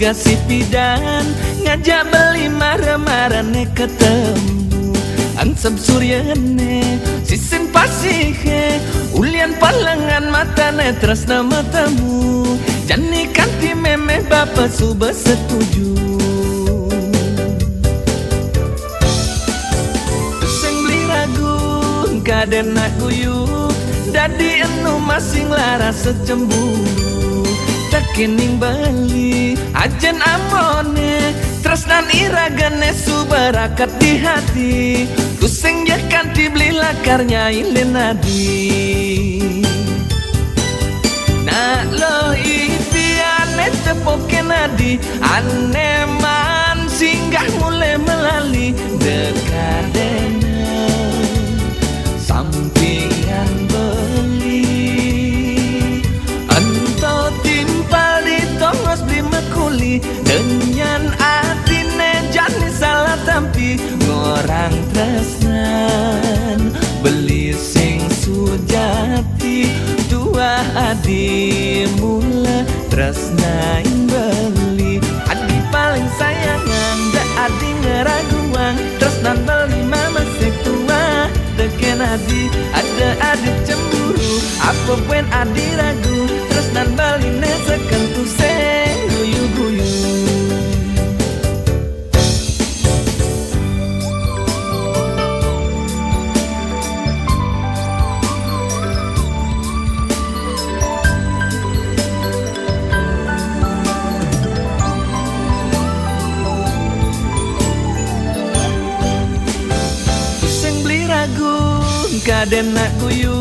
kasih pidan ngajak beli marah-marahne ketemu ansab suryane sisin pasihe ulian palangan matane tresna matamu jani kanti memeh bapak suba setuju sing beli ragu kaden nak guyup dadi enu masing lara secemburu takening bali ajen amone tresnan iragane subarakat di hati kusing jakan dibeli lakarnya ilen nadi nak lo ipiane tepoke nadi ane man singgah mulai melali dekadena sampingan beli ento timpal di tongos beli mekuli denyan atine jani salah tampi ngorang tresnan beli sing sujati dua adi mula tresnain beli adi paling sayangan da adi ngeraguan tresnan beli mama sektua teken adi ada adi cemburu apa pun adi ragu tresnan beli nesekan tu seng guyu-guyu kaden nak guyu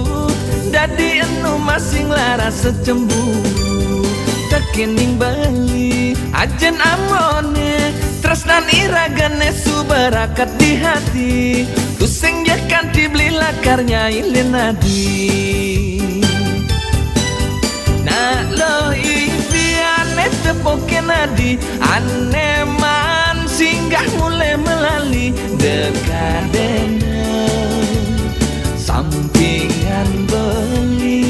dadi enu masing lara secemburu takening bali ajen amone tresnan iragane subarakat di hati kusing jakan dibeli lakarnya ilen nadi nak lo ipiane tepoke nadi ane man singgah mulai melali dekadena sampingan beli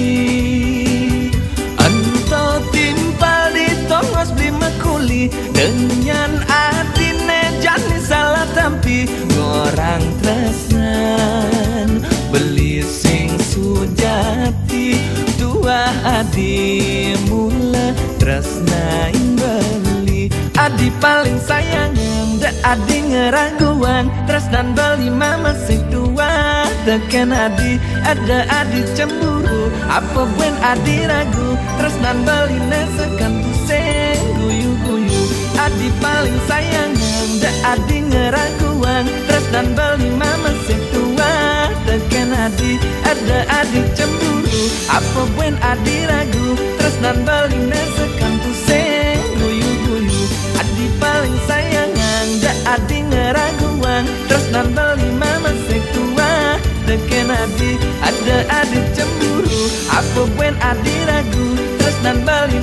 ento timpal di tongos beli mekuli denyan atine jani salah tampi ngorang tresnan beli sing sujati dua adi mula tresnain beli adi paling sayangan da adi ngeraguan tresnan beli mama sing tua teken adi ada adi cemburu apa pun adi ragu tresnan beli nesekan tu seng guyu-guyu adi paling sayangan da adi ngeraguan tresnan beli mama sing tua teken adi ada adi cemburu apa pun adi ragu tresnan beli nesekan tu seng guyu-guyu adi paling sayangan da adi ngeraguan tresnan beli mama sing tua teken adi ada adi cemburu apa pun adi ragu tresnan beli